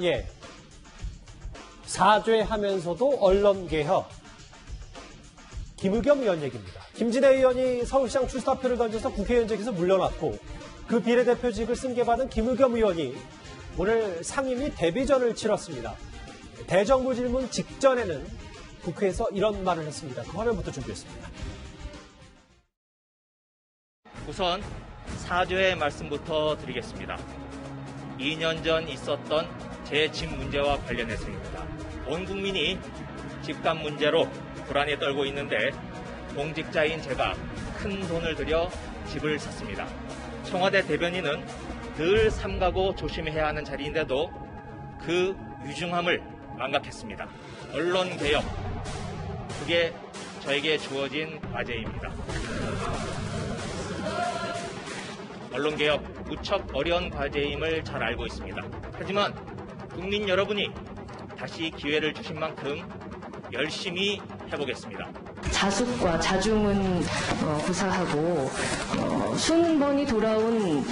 예. 사죄하면서도 언론개혁. 김의겸 의원 얘기입니다. 김진애 의원이 서울시장 출사표를 던져서 국회의원직에서 물러났고 그 비례대표직을 승계받은 김의겸 의원이 오늘 상임위 데뷔전을 치렀습니다. 대정부 질문 직전에는 국회에서 이런 말을 했습니다. 그 화면부터 준비했습니다. 우선 사죄의 말씀부터 드리겠습니다. 2년 전 있었던 제 집 문제와 관련해서입니다. 온 국민이 집값 문제로 불안에 떨고 있는데 공직자인 제가 큰 돈을 들여 집을 샀습니다. 청와대 대변인은 늘 삼가고 조심해야 하는 자리인데도 그 유중함을 망각했습니다. 언론개혁, 그게 저에게 주어진 과제입니다. 언론개혁, 무척 어려운 과제임을 잘 알고 있습니다. 하지만 국민 여러분이 다시 기회를 주신 만큼 열심히 해보겠습니다. 자숙과 자중은 구사하고 수년번이 돌아온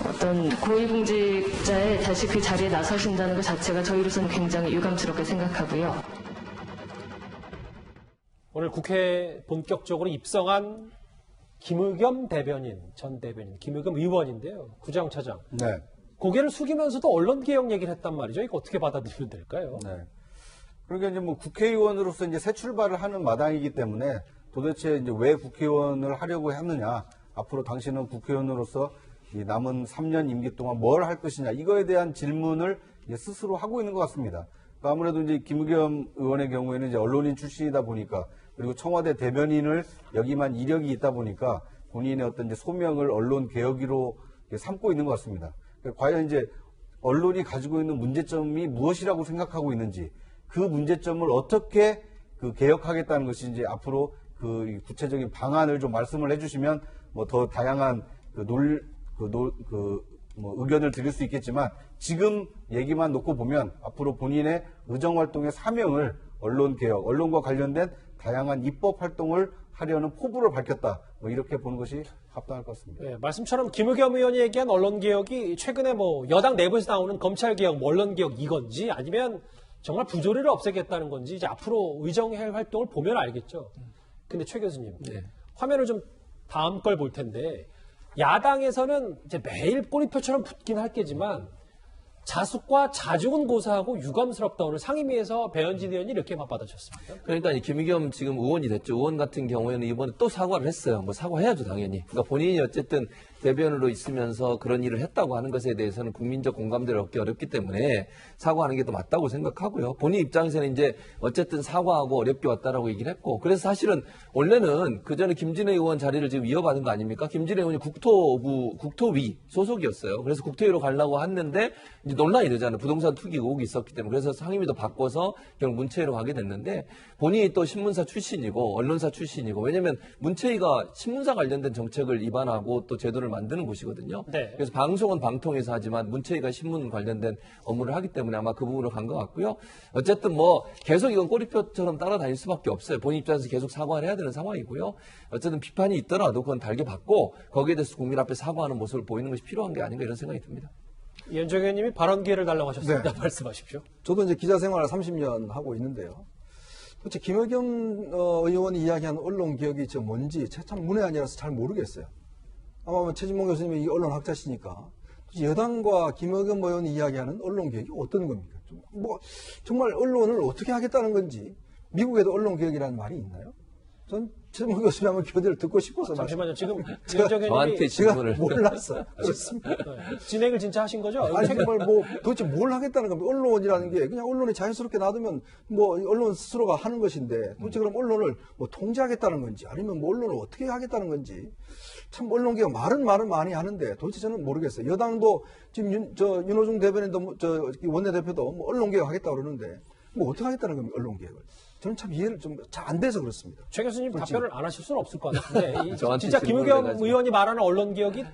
어떤 고위공직자의 다시 그 자리에 나서신다는 것 자체가 저희로서는 굉장히 유감스럽게 생각하고요. 오늘 국회에 본격적으로 입성한 김의겸 대변인, 전 대변인, 김의겸 의원인데요. 구장차장. 네. 고개를 숙이면서도 언론개혁 얘기를 했단 말이죠. 이거 어떻게 받아들이면 될까요? 네. 그러니까 이제 뭐 국회의원으로서 이제 새 출발을 하는 마당이기 때문에 도대체 이제 왜 국회의원을 하려고 했느냐, 앞으로 당신은 국회의원으로서 이 남은 3년 임기 동안 뭘 할 것이냐, 이거에 대한 질문을 이제 스스로 하고 있는 것 같습니다. 그러니까 아무래도 이제 김의겸 의원의 경우에는 이제 언론인 출신이다 보니까, 그리고 청와대 대변인을 여기만 이력이 있다 보니까 본인의 어떤 이제 소명을 언론 개혁으로 삼고 있는 것 같습니다. 그러니까 과연 이제 언론이 가지고 있는 문제점이 무엇이라고 생각하고 있는지, 그 문제점을 어떻게 개혁하겠다는 것이 이제 앞으로 그 구체적인 방안을 좀 말씀을 해주시면 뭐 더 다양한 의견을 드릴 수 있겠지만, 지금 얘기만 놓고 보면 앞으로 본인의 의정활동의 사명을 언론개혁, 언론과 관련된 다양한 입법 활동을 하려는 포부를 밝혔다, 뭐 이렇게 보는 것이 합당할 것 같습니다. 네, 말씀처럼 김의겸 의원이 얘기한 언론개혁이 최근에 뭐 여당 내부에서 나오는 검찰개혁, 뭐 언론개혁 이건지, 아니면 정말 부조리를 없애겠다는 건지 이제 앞으로 의정할 활동을 보면 알겠죠. 근데 최 교수님, 네. 화면을 좀 다음 걸 볼 텐데, 야당에서는 이제 매일 꼬리표처럼 붙긴 할 게지만 자숙과 자중은 고사하고 유감스럽다. 오늘 상임위에서 배현진 의원이 이렇게 받아주셨습니다. 그러니까 김의겸 지금 의원이 됐죠. 의원 같은 경우에는 이번에 또 사과를 했어요. 뭐 사과해야죠, 당연히. 그러니까 본인이 어쨌든 대변으로 있으면서 그런 일을 했다고 하는 것에 대해서는 국민적 공감대를 얻기 어렵기 때문에 사과하는 게 더 맞다고 생각하고요. 본인 입장에서는 이제 어쨌든 사과하고 어렵게 왔다라고 얘기를 했고, 그래서 사실은 원래는 그 전에 김진애 의원 자리를 지금 이어받은 거 아닙니까? 김진애 의원이 국토위 소속이었어요. 그래서 국토위로 가려고 했는데 이제 논란이 되잖아요. 부동산 투기 의혹이 있었기 때문에. 그래서 상임위도 바꿔서 결국 문체위로 가게 됐는데, 본인이 또 신문사 출신이고 언론사 출신이고, 왜냐하면 문체위가 신문사 관련된 정책을 입안하고 또 제도를 만드는 곳이거든요. 네. 그래서 방송은 방통에서 하지만 문체위가 신문 관련된 업무를 하기 때문에 아마 그 부분으로 간 것 같고요. 어쨌든 뭐 계속 이건 꼬리표처럼 따라다닐 수밖에 없어요. 본인 입장에서 계속 사과를 해야 되는 상황이고요. 어쨌든 비판이 있더라도 그건 달게 받고 거기에 대해서 국민 앞에 사과하는 모습을 보이는 것이 필요한 게 아닌가 이런 생각이 듭니다. 이현정 의원님이 발언 기회를 달라고 하셨습니다. 네. 말씀하십시오. 저도 이제 기자 생활을 30년 하고 있는데요. 도대체 김의겸 의원이 이야기하는 언론 개혁이 뭔지 참 문외한이라서 잘 모르겠어요. 아마 최진봉 교수님이 이 언론 학자시니까 여당과 김의겸 의원이 이야기하는 언론 개혁이 어떤 겁니까? 정말 언론을 어떻게 하겠다는 건지, 미국에도 언론 개혁이라는 말이 있나요? 전 최진봉 교수님 한번 교대를 듣고 싶어서. 잠시만요. 지금 제가 저한테 질문을 몰랐어요. 그렇습니다. 진행을 진짜 하신 거죠? 아니 정말 도대체 뭘 하겠다는 겁니까? 언론이라는 게 그냥 언론이 자연스럽게 놔두면 언론 스스로가 하는 것인데, 도대체 그럼 언론을 통제하겠다는 건지, 아니면 언론을 어떻게 하겠다는 건지, 참 언론개혁 말은 많이 하는데 도대체 저는 모르겠어요. 여당도 지금 윤호중 대변인도 원내대표도 언론개혁 하겠다고 그러는데 어떻게 하겠다는 겁니까, 언론개혁을? 저는 참 이해를 좀 잘 안 돼서 그렇습니다. 최 교수님 솔직히. 답변을 안 하실 수는 없을 것 같은데, 저한테 진짜 김의겸 질문을 의원이 말하는 언론개혁이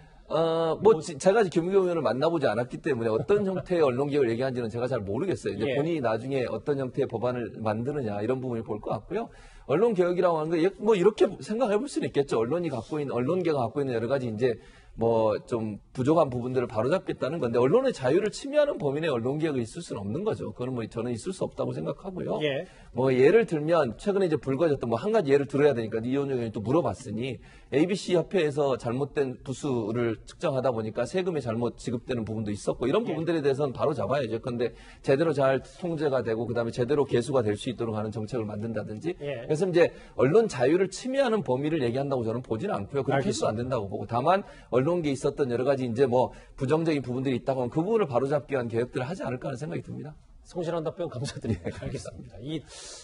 제가 김의겸 의원을 만나보지 않았기 때문에 어떤 형태의 언론개혁을 얘기하는지는 제가 잘 모르겠어요. 이제 예. 본인이 나중에 어떤 형태의 법안을 만드느냐 이런 부분을 볼 것 같고요. 언론개혁이라고 하는 거 이렇게 생각해 볼 수는 있겠죠. 언론개가 갖고 있는 여러 가지 이제 뭐 좀 부족한 부분들을 바로잡겠다는 건데 언론의 자유를 침해하는 범위 내에 언론개혁이 있을 수는 없는 거죠. 그건 뭐 저는 있을 수 없다고 생각하고요. 예. 뭐 예를 들면 최근에 이제 불거졌던 뭐 한 가지 예를 들어야 되니까 이현정 의원이 또 물어봤으니 ABC 협회에서 잘못된 부수를 측정하다 보니까 세금이 잘못 지급되는 부분도 있었고 이런 부분들에 대해서는 바로 잡아야죠. 그런데 제대로 잘 통제가 되고 그다음에 제대로 개수가 될 수 있도록 하는 정책을 만든다든지 그래서 이제 언론 자유를 침해하는 범위를 얘기한다고 저는 보지는 않고요. 그렇게 해서 안 된다고 보고 다만 언론계에 있었던 여러 가지 이제 뭐 부정적인 부분들이 있다고 하면 그 부분을 바로잡기 위한 개혁들을 하지 않을까 하는 생각이 듭니다. 성실한 답변 감사드립니다. 알겠습니다.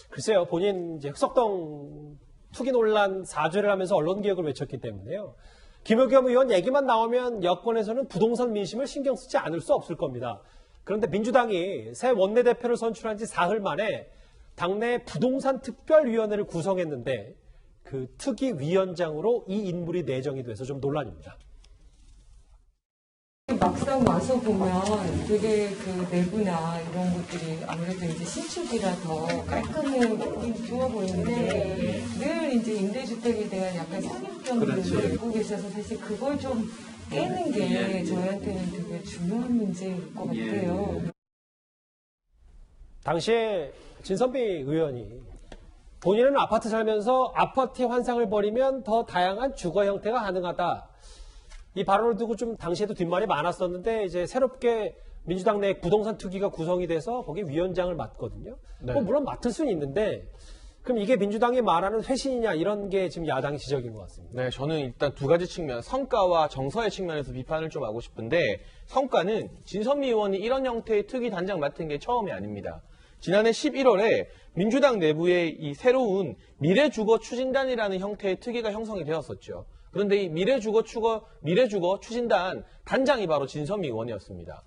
글쎄요, 본인 이제 흑석동 투기 논란 사죄를 하면서 언론 개혁을 외쳤기 때문에요. 김의겸 의원 얘기만 나오면 여권에서는 부동산 민심을 신경 쓰지 않을 수 없을 겁니다. 그런데 민주당이 새 원내대표를 선출한 지 사흘 만에 당내 부동산 특별위원회를 구성했는데 그 특위위원장으로 이 인물이 내정이 돼서 좀 논란입니다. 막상 와서 보면 되게 그 내부나 이런 것들이 아무래도 이제 신축이라 더 깔끔해 좋아 보이는데 늘 이제 임대주택에 대한 약간 선입견을 갖고 계셔서 사실 그걸 좀 깨는 게 저희한테는 되게 중요한 문제일 것 같아요. 당시에 진선미 의원이 본인은 아파트 살면서 아파트의 환상을 버리면 더 다양한 주거 형태가 가능하다. 이 발언을 두고 좀 당시에도 뒷말이 많았었는데 이제 새롭게 민주당 내 부동산 특위가 구성이 돼서 거기 위원장을 맡거든요. 네. 뭐 물론 맡을 수는 있는데 그럼 이게 민주당이 말하는 회신이냐 이런 게 지금 야당의 지적인 것 같습니다. 네, 저는 일단 두 가지 측면, 성과와 정서의 측면에서 비판을 좀 하고 싶은데 성과는 진선미 의원이 이런 형태의 특위 단장 맡은 게 처음이 아닙니다. 지난해 11월에 민주당 내부에 이 새로운 미래주거 추진단이라는 형태의 특위가 형성이 되었었죠. 그런데 이 미래주거 추진단 단장이 바로 진선미 의원이었습니다.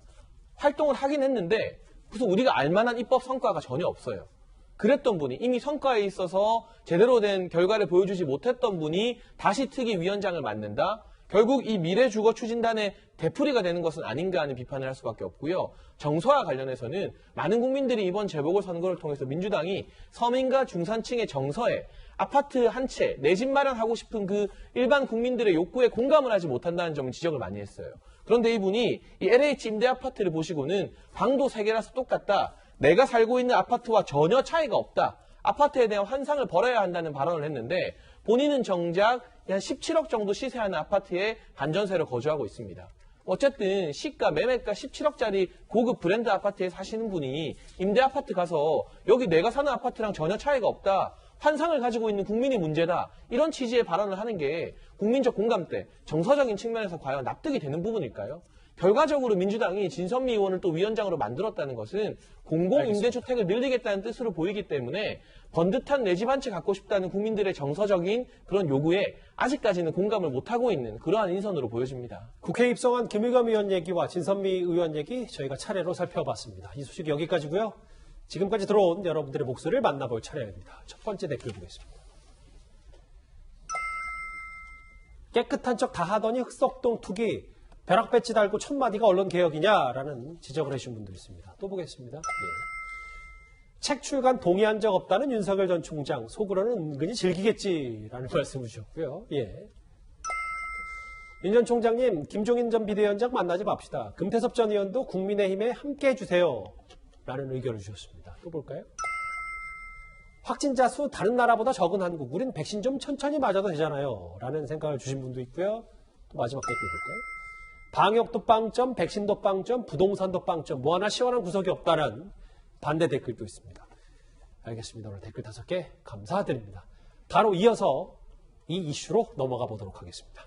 활동을 하긴 했는데 무슨 우리가 알만한 입법 성과가 전혀 없어요. 그랬던 분이 이미 성과에 있어서 제대로 된 결과를 보여주지 못했던 분이 다시 특위 위원장을 맡는다? 결국 이 미래주거 추진단의 되풀이가 되는 것은 아닌가 하는 비판을 할 수밖에 없고요. 정서와 관련해서는 많은 국민들이 이번 재보궐선거를 통해서 민주당이 서민과 중산층의 정서에 아파트 한 채, 내 집 마련하고 싶은 그 일반 국민들의 욕구에 공감을 하지 못한다는 점을 지적을 많이 했어요. 그런데 이분이 이 LH 임대 아파트를 보시고는 방도 3개라서 똑같다. 내가 살고 있는 아파트와 전혀 차이가 없다. 아파트에 대한 환상을 버려야 한다는 발언을 했는데 본인은 정작 한 17억 정도 시세하는 아파트에 반전세로 거주하고 있습니다. 어쨌든 시가, 매매가 17억짜리 고급 브랜드 아파트에 사시는 분이 임대 아파트 가서 여기 내가 사는 아파트랑 전혀 차이가 없다. 환상을 가지고 있는 국민이 문제다. 이런 취지의 발언을 하는 게 국민적 공감대, 정서적인 측면에서 과연 납득이 되는 부분일까요? 결과적으로 민주당이 진선미 의원을 또 위원장으로 만들었다는 것은 공공임대주택을 늘리겠다는 뜻으로 보이기 때문에 번듯한 내 집 한 채 갖고 싶다는 국민들의 정서적인 그런 요구에 아직까지는 공감을 못하고 있는 그러한 인선으로 보여집니다. 국회에 입성한 김의겸 의원 얘기와 진선미 의원 얘기 저희가 차례로 살펴봤습니다. 이 소식 여기까지고요. 지금까지 들어온 여러분들의 목소리를 만나볼 차례입니다. 첫 번째 댓글 보겠습니다. 깨끗한 척 다 하더니 흑석동 투기 벼락 배지 달고 첫마디가 언론 개혁이냐라는 지적을 해주신 분도 있습니다. 또 보겠습니다. 책 출간 동의한 적 없다는 윤석열 전 총장 속으로는 은근히 즐기겠지라는 말씀을 주셨고요. 윤 전 총장님, 김종인 전 비대위원장 만나지 맙시다. 금태섭 전 의원도 국민의힘에 함께 해주세요. 라는 의견을 주셨습니다. 또 볼까요? 확진자 수 다른 나라보다 적은 한국. 우린 백신 좀 천천히 맞아도 되잖아요. 라는 생각을 주신 분도 있고요. 또 마지막 댓글 볼까요? 방역도 빵점, 백신도 빵점, 부동산도 빵점. 뭐 하나 시원한 구석이 없다는 반대 댓글도 있습니다. 알겠습니다. 오늘 댓글 5개 감사드립니다. 바로 이어서 이 이슈로 넘어가 보도록 하겠습니다.